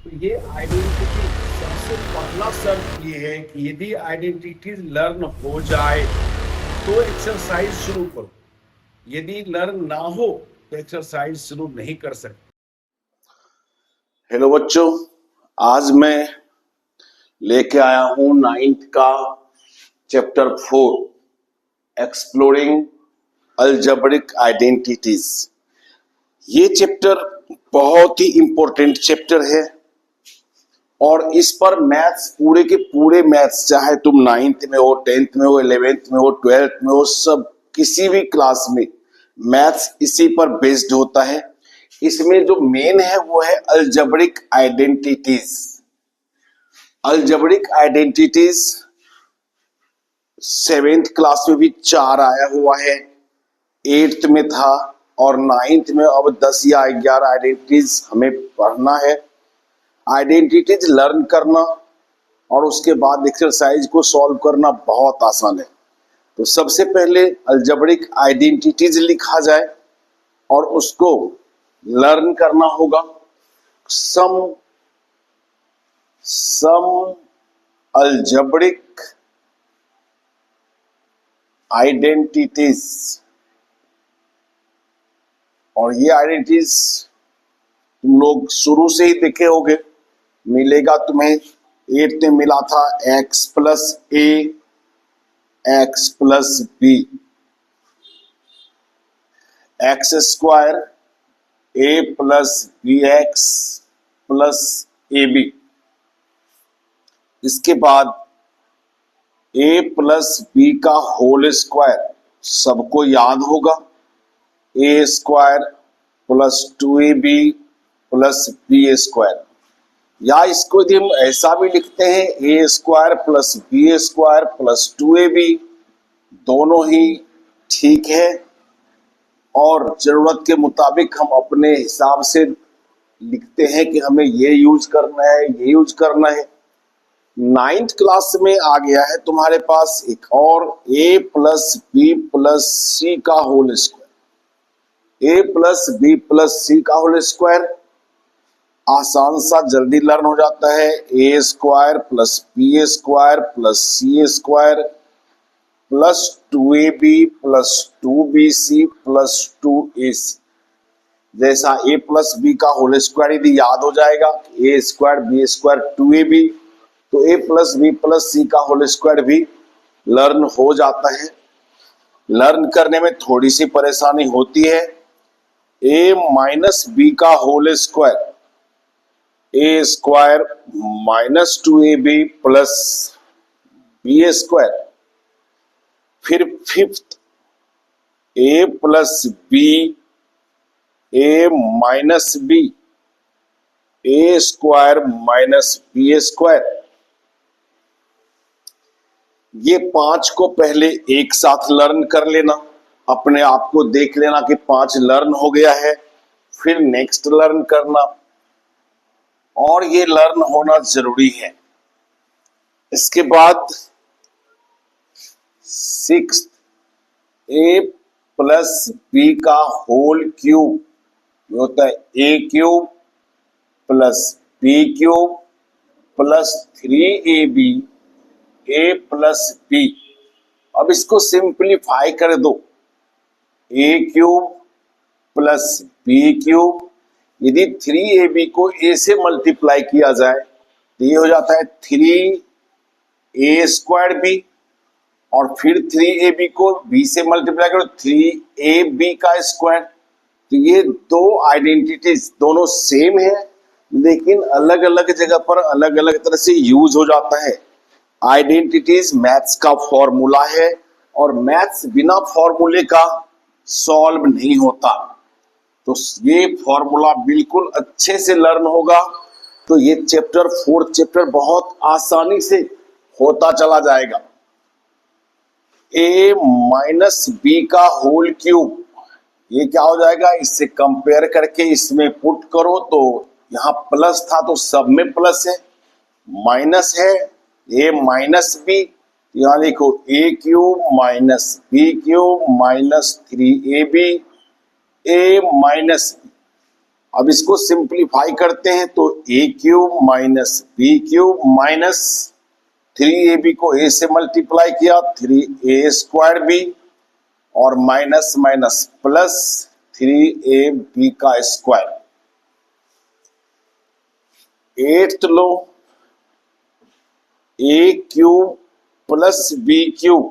तो ये आइडेंटिटी सबसे पहला शर्त ये है कि यदि आइडेंटिटी लर्न हो जाए तो एक्सरसाइज शुरू करो, यदि लर्न ना हो तो एक्सरसाइज शुरू नहीं कर सकते। हेलो बच्चों, आज मैं लेके आया हूं 9th का चैप्टर 4 एक्सप्लोरिंग अलजेब्रिक आइडेंटिटीज। ये चैप्टर बहुत ही इंपॉर्टेंट चैप्टर है और इस पर मैथ्स पूरे के पूरे मैथ्स, चाहे तुम 9th में हो, 10th में हो, 11th में हो, 12th में हो, सब किसी भी क्लास में मैथ्स इसी पर बेस्ड होता है। इसमें जो मेन है वो है algebraic identities. Algebraic identities 7th class में भी 4 आया हुआ है, 8th में था और 9th में अब 10 या 11 आइडेंटिटीज हमें पढ़ना है। आइडेंटिटीज लर्न करना और उसके बाद एक्सरसाइज को सॉल्व करना बहुत आसान है। तो सबसे पहले अलजेब्रिक आइडेंटिटीज लिखा जाए और उसको लर्न करना होगा। सम अलजेब्रिक आइडेंटिटीज, और ये आइडेंटिटीज तुम लोग शुरू से ही देखे होगे। मिलेगा तुम्हें 8th में मिला था x plus a x plus b, x square a plus b x plus a b. इसके बाद ए प्लस बी का होल स्क्वायर सबको याद होगा, a square plus 2ab plus b square. या इसको यदि हम ऐसा भी लिखते हैं a square plus b square plus 2ab, दोनों ही ठीक है और जरूरत के मुताबिक हम अपने हिसाब से लिखते हैं कि हमें ये यूज करना है, ये यूज करना है। 9th क्लास में आ गया है तुम्हारे पास एक और a plus b plus c का whole square. a plus b plus c का होल स्क्वायर आसान सा जल्दी लर्न हो जाता है। A square plus b square plus c square plus 2ab plus 2bc plus 2ac। जैसा a प्लस बी का होल स्क्वायर यदि याद हो जाएगा, ए स्क्वायर बी स्क्वायर 2ab, तो a plus b plus c का होल स्क्वायर भी लर्न हो जाता है। लर्न करने में थोड़ी सी परेशानी होती है। a माइनस बी का whole square, a square minus 2ab plus b square, फिर 5th a plus b a minus b a square minus b square. ये 5 को पहले एक साथ लर्न कर लेना, अपने आप को देख लेना कि 5 लर्न हो गया है, फिर नेक्स्ट लर्न करना, और ये लर्न होना जरूरी है। इसके बाद 6th ए प्लस बी का होल क्यूब होता है a cube plus b cube plus 3ab a plus b. अब इसको सिंप्लीफाई कर दो, a cube plus b cube, यदि 3ab को a से मल्टीप्लाई किया जाए तो ये हो जाता है 3a स्क्वायर बी, और फिर 3ab को b से मल्टीप्लाई करो 3ab का स्क्वायर। तो ये दो आइडेंटिटीज दोनों सेम है लेकिन अलग अलग जगह पर अलग अलग तरह से यूज हो जाता है। आइडेंटिटीज मैथ्स का फॉर्मूला है और मैथ्स बिना फॉर्मूले का सॉल्व नहीं होता। तो ये फॉर्मूला बिल्कुल अच्छे से लर्न होगा तो ये चैप्टर 4th चैप्टर बहुत आसानी से होता चला जाएगा। a माइनस बी का होल क्यूब, ये क्या हो जाएगा, इससे कंपेयर करके इसमें पुट करो तो यहाँ प्लस था तो सब में प्लस है, माइनस है a माइनस बी, यहाँ लिखो a cube minus b cube minus 3ab a minus, अब इसको सिंप्लीफाई करते हैं तो a cube minus b cube minus 3ab को a से मल्टीप्लाई किया 3a² b और माइनस माइनस प्लस 3ab का square. 8th low a cube plus b cube,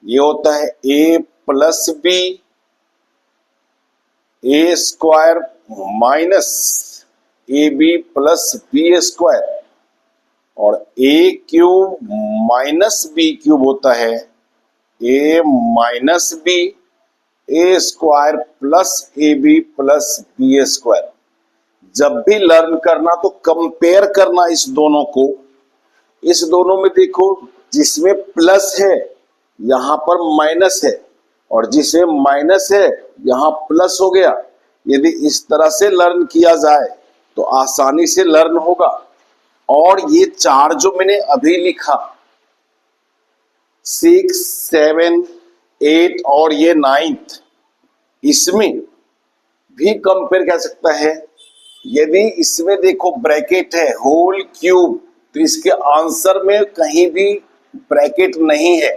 ये होता है a plus b a² minus ab plus b² और a cube minus b cube होता है a minus b a² plus ab plus b²। जब भी learn करना तो कंपेयर करना इस दोनों को। इस दोनों में देखो, जिसमें प्लस है यहां पर माइनस है और जिसमें माइनस है यहां प्लस हो गया। यदि इस तरह से लर्न किया जाए तो आसानी से लर्न होगा। और ये 4 जो मैंने अभी लिखा 6, 7, 8 और ये 9th, इसमें भी कंपेयर कर सकता है। यदि इसमें देखो ब्रैकेट है होल क्यूब, तो इसके आंसर में कहीं भी ब्रैकेट नहीं है।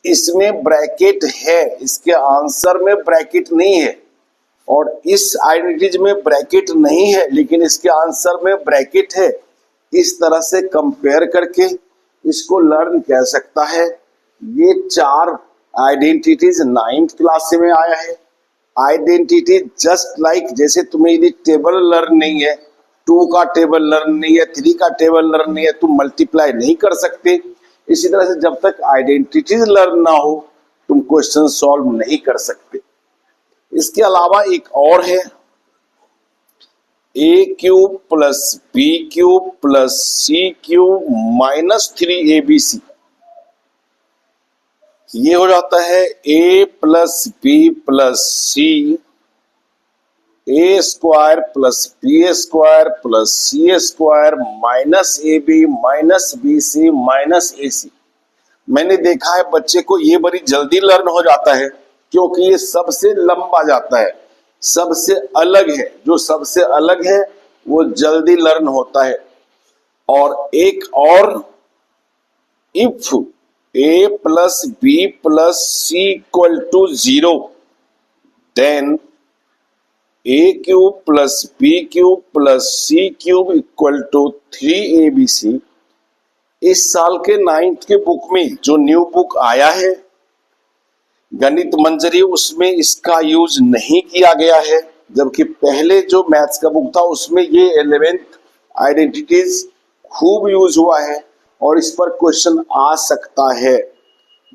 इसमें ब्रैकेट है, इसके आंसर में ब्रैकेट नहीं है। और इस आइडेंटिटीज में ब्रैकेट नहीं है लेकिन इसके आंसर में ब्रैकेट है। इस तरह से कंपेयर करके इसको लर्न कह सकता है। ये 4 आइडेंटिटीज 9th क्लास में आया है। आइडेंटिटी जस्ट लाइक, जैसे तुम्हें यदि टेबल लर्न नहीं है, 2 का टेबल लर्न नहीं है, 3 का टेबल लर्न नहीं है, तुम मल्टीप्लाई नहीं कर सकते। इसी तरह से जब तक आइडेंटिटीज लर्न ना हो तुम क्वेश्चन सॉल्व नहीं कर सकते। इसके अलावा एक और है a cube plus b cube plus c cube minus 3abc। ये हो जाता है a plus b plus c a² plus b² plus c² minus ab minus bc minus ac। मैंने देखा है बच्चे को ये बड़ी जल्दी लर्न हो जाता है क्योंकि ये सबसे लंबा जाता है, सबसे अलग है। जो सबसे अलग है वो जल्दी लर्न होता है। और एक और, if a plus b plus c equal to 0 then a cube plus b cube plus c cube equal to 3abc। इस साल के 9th के बुक में जो न्यू बुक आया है गणित मंजरी, उसमें इसका यूज नहीं किया गया है। जबकि पहले जो मैथ्स का बुक था उसमें ये 11th आइडेंटिटीज खूब यूज हुआ है और इस पर क्वेश्चन आ सकता है।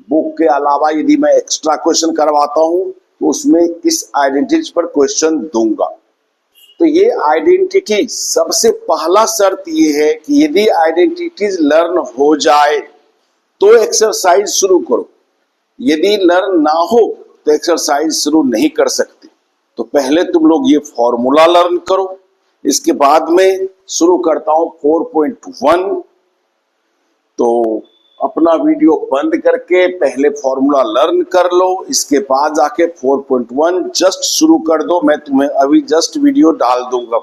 बुक के अलावा यदि मैं एक्स्ट्रा क्वेश्चन करवाता हूं तो उसमें इस आइडेंटिटीज पर क्वेश्चन दूंगा। तो ये आइडेंटिटी, सबसे पहला शर्त ये है कि यदि आइडेंटिटीज लर्न हो जाए तो एक्सरसाइज शुरू करो। यदि लर्न ना हो तो एक्सरसाइज शुरू नहीं कर सकते। तो पहले तुम लोग ये फॉर्मूला लर्न करो, इसके बाद में शुरू करता हूं 4.1। तो अपना वीडियो बंद करके पहले फॉर्मूला लर्न कर लो, इसके बाद जाके 4.1 जस्ट शुरू कर दो। मैं तुम्हें अभी जस्ट वीडियो डाल दूंगा।